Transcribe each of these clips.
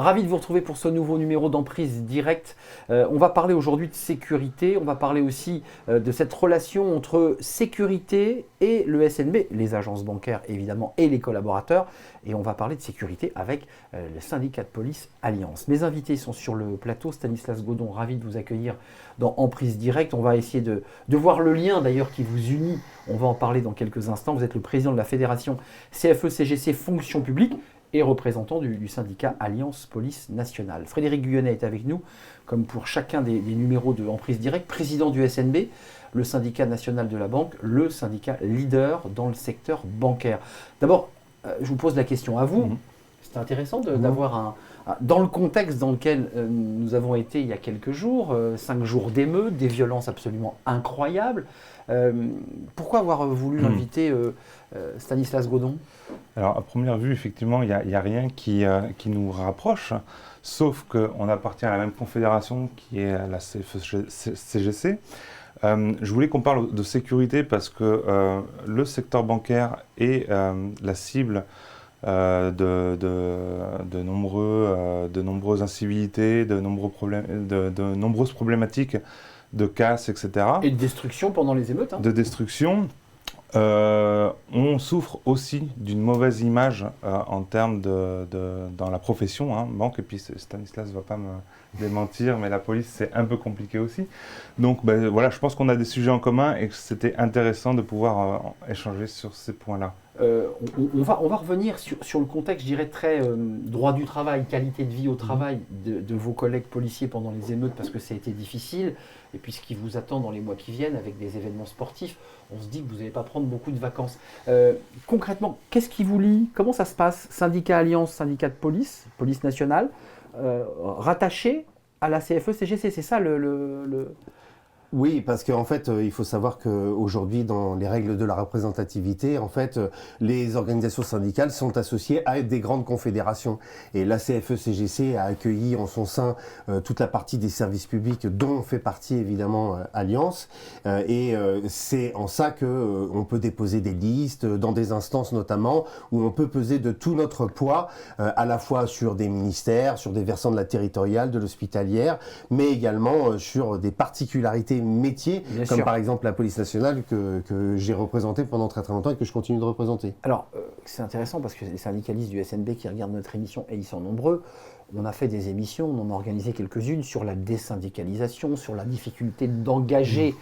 Ravi de vous retrouver pour ce nouveau numéro d'Emprise Directe. On va parler aujourd'hui de sécurité, on va parler aussi de cette relation entre sécurité et le SNB, les agences bancaires évidemment et les collaborateurs. Et on va parler de sécurité avec le syndicat de police Alliance. Mes invités sont sur le plateau. Stanislas Godon, ravi de vous accueillir dans Emprise Directe. On va essayer de voir le lien d'ailleurs qui vous unit. On va en parler dans quelques instants. Vous êtes le président de la fédération CFE-CGC Fonction publique et représentant du syndicat Alliance Police Nationale. Frédéric Guyonnet est avec nous, comme pour chacun des numéros de Emprise Directe, président du SNB, le syndicat national de la banque, le syndicat leader dans le secteur bancaire. D'abord, je vous pose la question à vous. C'est intéressant d'avoir dans le contexte dans lequel nous avons été il y a quelques jours, 5 jours d'émeutes, des violences absolument incroyables. Pourquoi avoir voulu inviter Stanislas Godon ? Alors, à première vue, effectivement, il n'y a rien qui nous rapproche, sauf qu'on appartient à la même confédération qui est la CFE-CGC. Je voulais qu'on parle de sécurité parce que le secteur bancaire est la cible de nombreuses incivilités, de nombreuses problématiques de casse, etc. Et de destruction pendant les émeutes. De destruction. On souffre aussi d'une mauvaise image en termes dans la profession, banque, et puis Stanislas ne va pas me démentir, mais la police c'est un peu compliqué aussi. Donc voilà, je pense qu'on a des sujets en commun et que c'était intéressant de pouvoir échanger sur ces points-là. On va revenir sur le contexte, je dirais, très droit du travail, qualité de vie au travail de vos collègues policiers pendant les émeutes, parce que ça a été difficile, et puis ce qui vous attend dans les mois qui viennent avec des événements sportifs. On se dit que vous n'allez pas prendre beaucoup de vacances. Concrètement, qu'est-ce qui vous lie ? Comment ça se passe ? Syndicat Alliance, syndicat de police, police nationale, rattaché à la CFE-CGC, c'est ça le... Oui, parce qu'en fait, il faut savoir qu'aujourd'hui, dans les règles de la représentativité, en fait, les organisations syndicales sont associées à des grandes confédérations. Et la CFE-CGC a accueilli en son sein toute la partie des services publics dont fait partie évidemment Alliance. Et c'est en ça qu'on peut déposer des listes, dans des instances notamment, où on peut peser de tout notre poids, à la fois sur des ministères, sur des versants de la territoriale, de l'hospitalière, mais également sur des particularités métiers, Bien comme sûr. par exemple la police nationale que j'ai représentée pendant très très longtemps et que je continue de représenter. Alors, c'est intéressant parce que les syndicalistes du SNB qui regardent notre émission, et ils sont nombreux, on a fait des émissions, on en a organisé quelques-unes sur la désyndicalisation, sur la difficulté d'engager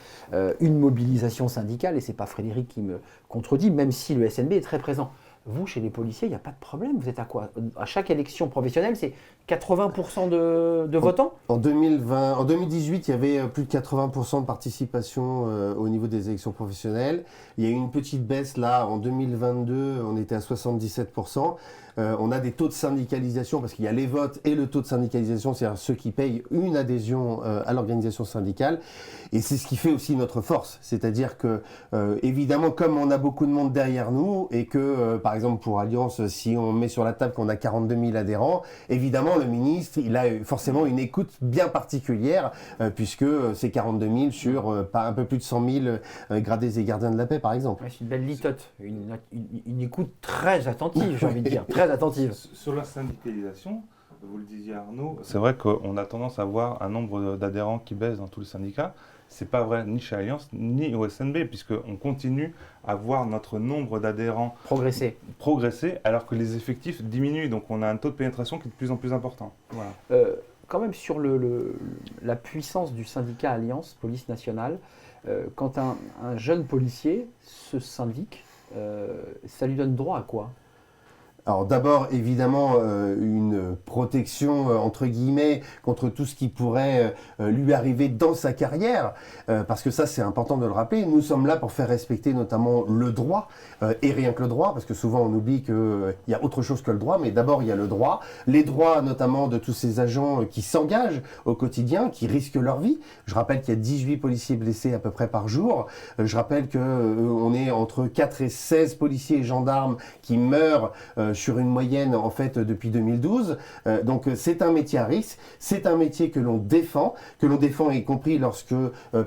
une mobilisation syndicale, et c'est pas Frédéric qui me contredit, même si le SNB est très présent. Vous, chez les policiers, il n'y a pas de problème. Vous êtes à quoi ? À chaque élection professionnelle, c'est 80% de votants ? En 2018, il y avait plus de 80% de participation au niveau des élections professionnelles. Il y a eu une petite baisse là, en 2022, on était à 77%. On a des taux de syndicalisation parce qu'il y a les votes et le taux de syndicalisation, c'est-à-dire ceux qui payent une adhésion à l'organisation syndicale. Et c'est ce qui fait aussi notre force. C'est-à-dire que, évidemment, comme on a beaucoup de monde derrière nous et que, par exemple, pour Alliance, si on met sur la table qu'on a 42 000 adhérents, évidemment, le ministre, il a forcément une écoute bien particulière puisque c'est 42 000 sur un peu plus de 100 000 gradés et gardiens de la paix, par exemple. Ouais, c'est une belle litote, une écoute très attentive, j'ai envie de dire, très attentive. Sur la syndicalisation, vous le disiez Arnaud, c'est vrai qu'on a tendance à voir un nombre d'adhérents qui baisse dans tous les syndicats. C'est pas vrai ni chez Alliance ni au SNB, puisqu'on continue à voir notre nombre d'adhérents progresser alors que les effectifs diminuent. Donc on a un taux de pénétration qui est de plus en plus important. Voilà. Quand même sur la puissance du syndicat Alliance, police nationale, quand un jeune policier se syndique, ça lui donne droit à quoi ? Alors d'abord, évidemment, une protection, entre guillemets, contre tout ce qui pourrait lui arriver dans sa carrière, parce que ça, c'est important de le rappeler. Nous sommes là pour faire respecter notamment le droit, et rien que le droit, parce que souvent on oublie qu'il y a autre chose que le droit, mais d'abord il y a le droit. Les droits notamment de tous ces agents qui s'engagent au quotidien, qui risquent leur vie. Je rappelle qu'il y a 18 policiers blessés à peu près par jour. Je rappelle qu'on est entre 4 et 16 policiers et gendarmes qui meurent sur une moyenne en fait depuis 2012. Donc c'est un métier à risque, c'est un métier que l'on défend y compris lorsque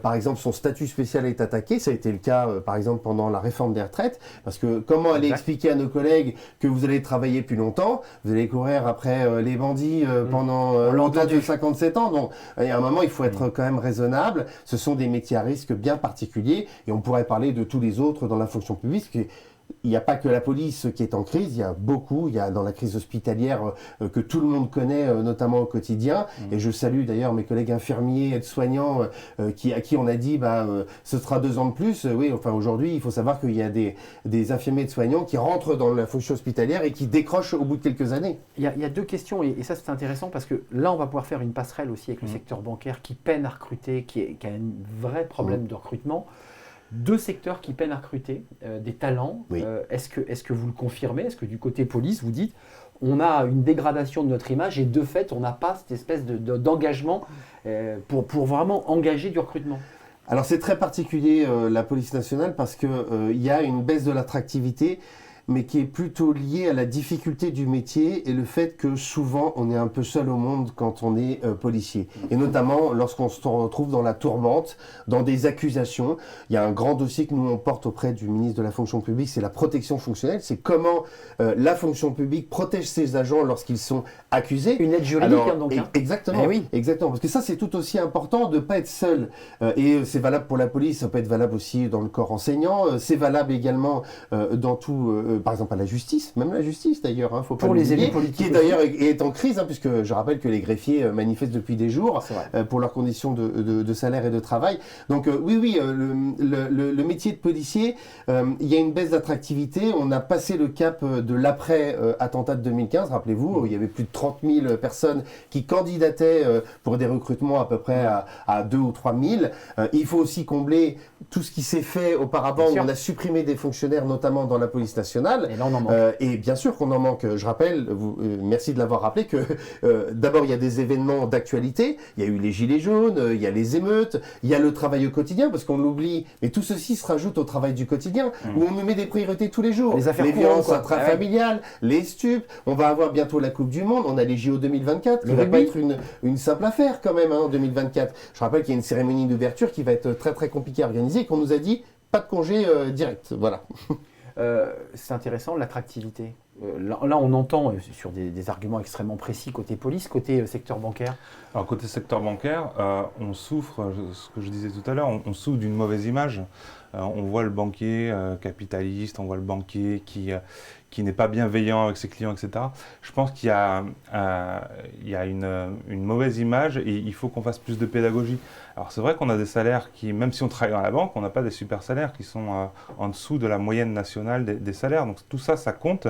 par exemple son statut spécial est attaqué. Ça a été le cas par exemple pendant la réforme des retraites, parce que comment aller expliquer à nos collègues que vous allez travailler plus longtemps, vous allez courir après les bandits pendant au-delà de 57 ans. Donc il y a un moment, il faut être quand même raisonnable. Ce sont des métiers à risque bien particuliers, et on pourrait parler de tous les autres dans la fonction publique. Il n'y a pas que la police qui est en crise, il y a dans la crise hospitalière que tout le monde connaît, notamment au quotidien. Et je salue d'ailleurs mes collègues infirmiers, aides-soignants, à qui on a dit ce sera 2 ans de plus. Oui, enfin aujourd'hui, il faut savoir qu'il y a des infirmiers aides-soignants qui rentrent dans la fonction hospitalière et qui décrochent au bout de quelques années. Il y a 2 questions, et ça c'est intéressant parce que là on va pouvoir faire une passerelle aussi avec le secteur bancaire qui peine à recruter, qui a un vrai problème de recrutement. 2 secteurs qui peinent à recruter des talents. Oui. Est-ce que vous le confirmez? Est-ce que du côté police, vous dites on a une dégradation de notre image et de fait, on n'a pas cette espèce d'engagement pour vraiment engager du recrutement? Alors c'est très particulier la police nationale parce que il y a une baisse de l'attractivité, mais qui est plutôt liée à la difficulté du métier et le fait que souvent on est un peu seul au monde quand on est policier. Et notamment lorsqu'on se retrouve dans la tourmente, dans des accusations. Il y a un grand dossier que nous on porte auprès du ministre de la fonction publique, c'est la protection fonctionnelle. C'est comment la fonction publique protège ses agents lorsqu'ils sont accusés. Une aide juridique. Alors, donc. Exactement, Eh oui. Exactement. Parce que ça c'est tout aussi important de ne pas être seul. Et c'est valable pour la police, ça peut être valable aussi dans le corps enseignant. C'est valable également dans tout... par exemple à la justice, même la justice d'ailleurs, faut pas pour les élus l'oublier, politiques, qui d'ailleurs est en crise, puisque je rappelle que les greffiers manifestent depuis des jours pour leurs conditions de salaire et de travail. Donc oui, le métier de policier, il y a une baisse d'attractivité. On a passé le cap de l'après-attentat de 2015, rappelez-vous, il y avait plus de 30 000 personnes qui candidataient pour des recrutements à peu près à 2 ou 3 000. Il faut aussi combler tout ce qui s'est fait auparavant, où on a supprimé des fonctionnaires, notamment dans la police nationale. Et là, on en manque. Et bien sûr qu'on en manque. Je rappelle, merci de l'avoir rappelé, que d'abord, il y a des événements d'actualité. Il y a eu les gilets jaunes, il y a les émeutes, il y a le travail au quotidien, parce qu'on l'oublie. Mais tout ceci se rajoute au travail du quotidien, où on nous met des priorités tous les jours. Les violences intrafamiliales, les stupes. On va avoir bientôt la Coupe du Monde. On a les JO 2024, qui ne va pas être une simple affaire quand même, en 2024. Je rappelle qu'il y a une cérémonie d'ouverture qui va être très très compliquée à organiser et qu'on nous a dit pas de congé direct. Voilà. C'est intéressant, l'attractivité. Là, on entend sur des arguments extrêmement précis côté police, côté secteur bancaire. Alors côté secteur bancaire, on souffre, ce que je disais tout à l'heure, on souffre d'une mauvaise image. On voit le banquier capitaliste, on voit le banquier qui n'est pas bienveillant avec ses clients, etc. Je pense qu'il y a une mauvaise image et il faut qu'on fasse plus de pédagogie. Alors c'est vrai qu'on a des salaires qui, même si on travaille dans la banque, on n'a pas des super salaires qui sont en dessous de la moyenne nationale des salaires. Donc tout ça, ça compte.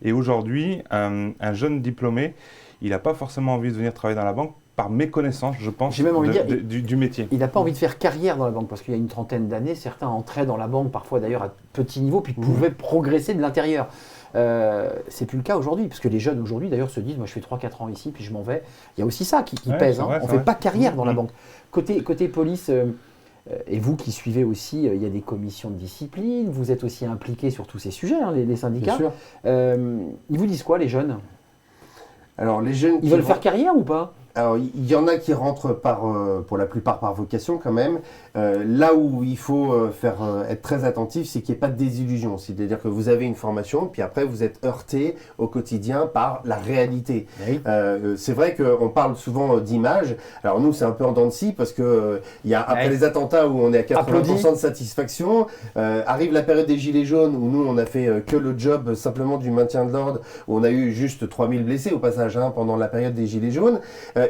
Et aujourd'hui, un jeune diplômé, il n'a pas forcément envie de venir travailler dans la banque par méconnaissance, je pense, j'ai même envie de dire, du métier. Il n'a pas envie de faire carrière dans la banque, parce qu'il y a une trentaine d'années, certains entraient dans la banque, parfois d'ailleurs à petit niveau, puis pouvaient progresser de l'intérieur. C'est plus le cas aujourd'hui, parce que les jeunes aujourd'hui d'ailleurs se disent, moi je fais 3-4 ans ici, puis je m'en vais. Il y a aussi ça qui pèse, on ne fait pas carrière dans la banque. Côté police, et vous qui suivez aussi, il y a des commissions de discipline, vous êtes aussi impliqués sur tous ces sujets, les syndicats. Bien sûr. Ils vous disent quoi les jeunes? Alors les jeunes, ils veulent faire carrière ou pas? Alors, il y en a qui rentrent pour la plupart par vocation quand même. Là où il faut être très attentif, c'est qu'il n'y ait pas de désillusion. C'est-à-dire que vous avez une formation, puis après vous êtes heurté au quotidien par la réalité. Oui. C'est vrai qu'on parle souvent d'image. Alors nous, c'est un peu en dents de scie parce que après les attentats où on est à 80% de satisfaction, arrive la période des gilets jaunes où nous, on a fait que le job simplement du maintien de l'ordre, où on a eu juste 3000 blessés au passage pendant la période des gilets jaunes.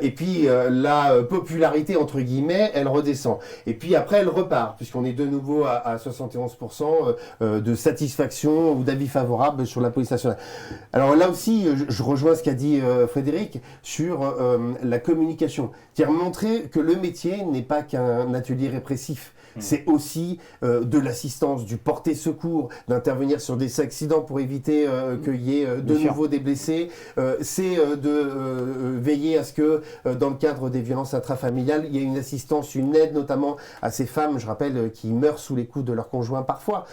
Et puis la popularité, entre guillemets, elle redescend. Et puis après, elle repart, puisqu'on est de nouveau à 71% de satisfaction ou d'avis favorable sur la police nationale. Alors là aussi, je rejoins ce qu'a dit Frédéric sur la communication. C'est-à-dire montrer que le métier n'est pas qu'un atelier répressif. C'est aussi de l'assistance, du porter secours, d'intervenir sur des accidents pour éviter qu'il y ait de nouveau des blessés. C'est de veiller à ce que dans le cadre des violences intrafamiliales, il y ait une assistance, une aide notamment à ces femmes, je rappelle, qui meurent sous les coups de leurs conjoints parfois.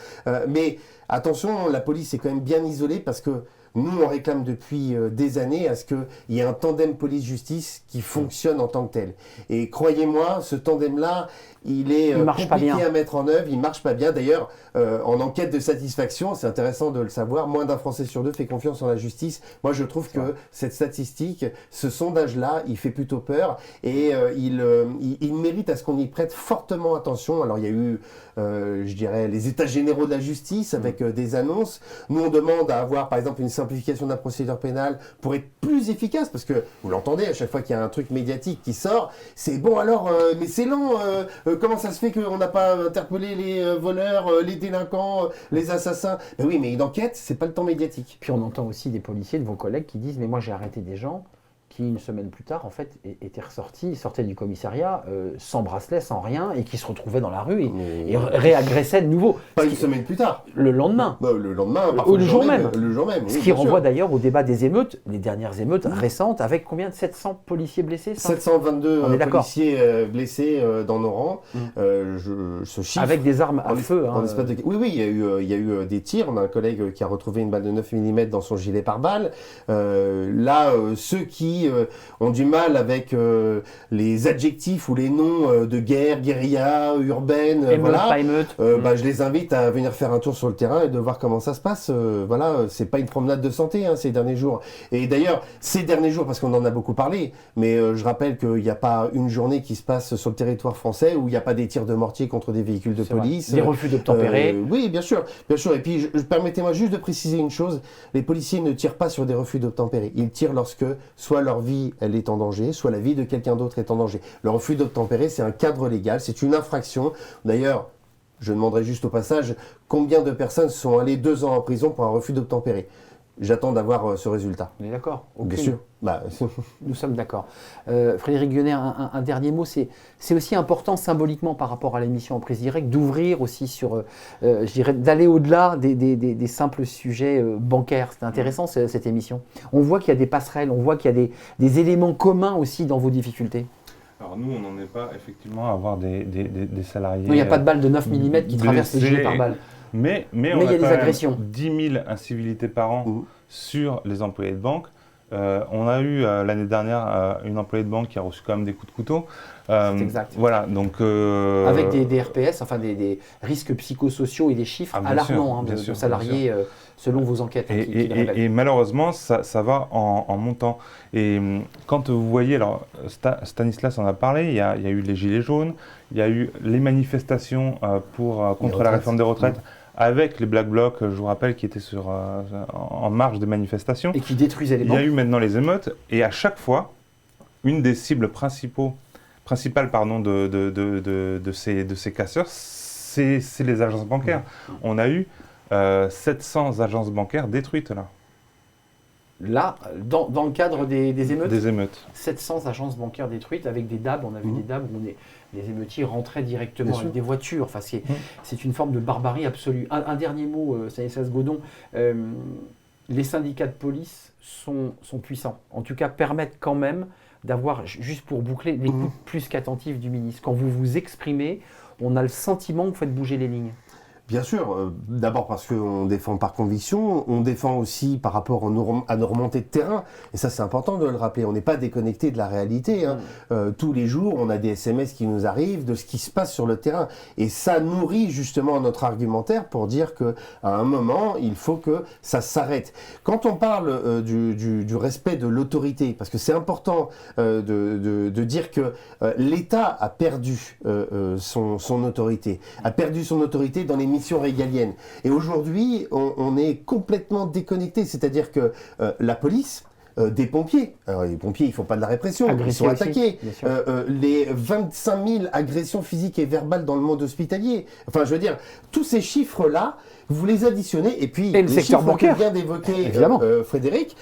Mais attention, la police est quand même bien isolée parce que Nous, on réclame depuis des années à ce qu'il y ait un tandem police-justice qui fonctionne en tant que tel. Et croyez-moi, ce tandem-là, il est compliqué à mettre en œuvre, il marche pas bien. D'ailleurs, en enquête de satisfaction, c'est intéressant de le savoir, moins d'un Français sur deux fait confiance en la justice. Moi, je trouve que cette statistique, ce sondage-là, il fait plutôt peur et il mérite à ce qu'on y prête fortement attention. Alors, il y a eu, je dirais, les états généraux de la justice avec des annonces. Nous, on demande à avoir, par exemple, une simplification de la procédure pénale pour être plus efficace, parce que, vous l'entendez, à chaque fois qu'il y a un truc médiatique qui sort, c'est bon alors, mais c'est lent, comment ça se fait qu'on n'a pas interpellé les voleurs, les délinquants, les assassins? Ben oui, mais une enquête, c'est pas le temps médiatique. Puis on entend aussi des policiers, de vos collègues, qui disent « mais moi j'ai arrêté des gens ». Qui, une semaine plus tard, en fait, étaient ressortis, sortaient du commissariat sans bracelet, sans rien, et qui se retrouvaient dans la rue et réagressaient de nouveau. Pas une semaine plus tard. Le lendemain. Le lendemain, ou le jour même. Le jour même. Ce qui renvoie d'ailleurs au débat des émeutes, les dernières émeutes récentes, avec combien de 700 policiers blessés 722 policiers blessés dans nos rangs. Ce chiffre. Avec des armes à feu. Oui, il y a eu des tirs. On a un collègue qui a retrouvé une balle de 9 mm dans son gilet pare-balles. Là, ceux qui ont du mal avec les adjectifs ou les noms de guerre, guérilla, urbaine, je les invite à venir faire un tour sur le terrain et de voir comment ça se passe. C'est pas une promenade de santé ces derniers jours. Et d'ailleurs, ces derniers jours, parce qu'on en a beaucoup parlé, mais je rappelle qu'il n'y a pas une journée qui se passe sur le territoire français où il n'y a pas des tirs de mortier contre des véhicules de police. Des refus d'obtempérer. Oui, bien sûr. Et puis, permettez-moi juste de préciser une chose. Les policiers ne tirent pas sur des refus d'obtempérer. Ils tirent lorsque soit leur vie, elle est en danger, soit la vie de quelqu'un d'autre est en danger. Le refus d'obtempérer, c'est un cadre légal, c'est une infraction. D'ailleurs, je demanderai juste au passage combien de personnes sont allées 2 ans en prison pour un refus d'obtempérer. J'attends d'avoir ce résultat. On est d'accord. Bien sûr. Nous sommes d'accord. Frédéric Guenet, un dernier mot. C'est aussi important symboliquement par rapport à l'émission en prise directe d'ouvrir aussi sur, je dirais, d'aller au-delà des simples sujets bancaires. C'est intéressant cette émission. On voit qu'il y a des passerelles, on voit qu'il y a des éléments communs aussi dans vos difficultés. Alors nous, on n'en est pas effectivement à avoir des salariés. Il n'y a pas de balle de 9 mm qui traverse les gilets par balle. Mais il y a des agressions. 10 000 incivilités par an sur les employés de banque. On a eu l'année dernière une employée de banque qui a reçu quand même des coups de couteau. C'est exact. Voilà, donc avec des RPS, enfin des risques psychosociaux et des chiffres alarmants de salariés selon vos enquêtes. Et malheureusement, ça va en montant. Et quand vous voyez, alors Stanislas en a parlé, il y a eu les gilets jaunes, il y a eu les manifestations contre la réforme des retraites. Avec les Black Blocs, je vous rappelle, qui étaient en marge des manifestations. Et qui détruisaient les banques. Il y a eu maintenant les émeutes, et à chaque fois, une des cibles principales de ces casseurs, c'est les agences bancaires. On a eu 700 agences bancaires détruites là. Là, dans le cadre des émeutes. Des émeutes. 700 agences bancaires détruites avec des DAB. On a vu des DAB où les émeutiers rentraient directement avec des voitures. Enfin, c'est une forme de barbarie absolue. Un dernier mot, Stanislas Godon. Les syndicats de police sont puissants. En tout cas, permettent quand même d'avoir, juste pour boucler, l'écoute plus qu'attentive du ministre. Quand vous vous exprimez, on a le sentiment que vous faites bouger les lignes. Bien sûr, d'abord parce qu'on défend par conviction, on défend aussi par rapport à nos remontées de terrain, et ça c'est important de le rappeler, on n'est pas déconnecté de la réalité. Tous les jours, on a des SMS qui nous arrivent de ce qui se passe sur le terrain, et ça nourrit justement notre argumentaire pour dire qu'à un moment, il faut que ça s'arrête. Quand on parle du respect de l'autorité, parce que c'est important de dire que l'État a perdu son autorité, dans les missions régaliennes. Et aujourd'hui, on est complètement déconnecté. C'est-à-dire que la police, des pompiers, alors les pompiers, ils font pas de la répression, ils sont attaqués. Les 25 000 agressions physiques et verbales dans le monde hospitalier. Enfin, je veux dire, tous ces chiffres-là, vous les additionnez, et puis le secteur bancaire que vient d'évoquer Frédéric,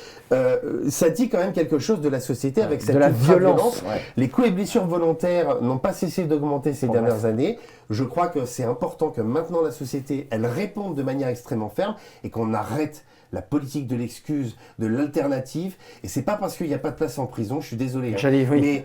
ça dit quand même quelque chose de la société avec cette violence. Les coups et blessures volontaires n'ont pas cessé d'augmenter ces dernières années. Je crois que c'est important que maintenant la société, elle réponde de manière extrêmement ferme et qu'on arrête la politique de l'excuse, de l'alternative. Et c'est pas parce qu'il n'y a pas de place en prison, je suis désolé. Oui. Mais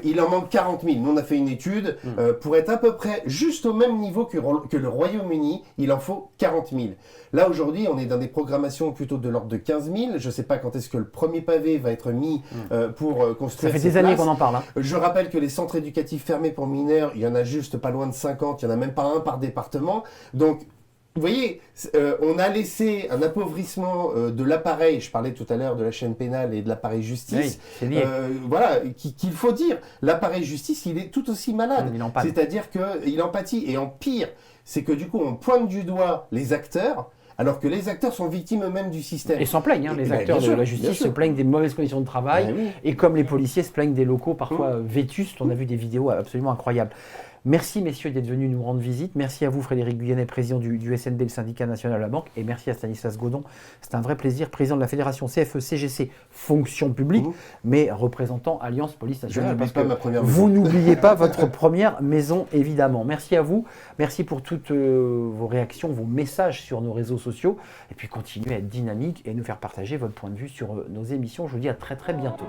il en manque 40 000. Nous, on a fait une étude. Pour être à peu près juste au même niveau que le Royaume-Uni, il en faut 40 000. Là, aujourd'hui, on est dans des programmations plutôt de l'ordre de 15 000. Je ne sais pas quand est-ce que le premier pavé va être mis pour construire. Ça fait des années qu'on en parle. Hein. Je rappelle que les centres éducatifs fermés pour mineurs, il y en a juste pas loin de 50. Il n'y en a même pas un par département. Donc, vous voyez, on a laissé un appauvrissement de l'appareil, je parlais tout à l'heure de la chaîne pénale et de l'appareil justice, voilà, qu'il faut dire, l'appareil justice, il est tout aussi malade. C'est-à-dire qu'il en pâtit. Et en pire, c'est que du coup, on pointe du doigt les acteurs, alors que les acteurs sont victimes eux-mêmes du système. Et s'en plaignent, les acteurs de la justice se plaignent des mauvaises conditions de travail, et comme les policiers se plaignent des locaux parfois vétustes, on a vu des vidéos absolument incroyables. Merci messieurs d'être venus nous rendre visite. Merci à vous Frédéric Guyanet, président du SNB, le syndicat national de la banque. Et merci à Stanislas Godon. C'est un vrai plaisir, président de la fédération CFE-CGC Fonction publique, mais représentant Alliance Police Nationale. Je n'oublie pas ma première maison. Vous n'oubliez pas votre première maison, évidemment. Merci à vous. Merci pour toutes vos réactions, vos messages sur nos réseaux sociaux. Et puis continuez à être dynamique et nous faire partager votre point de vue sur nos émissions. Je vous dis à très très bientôt.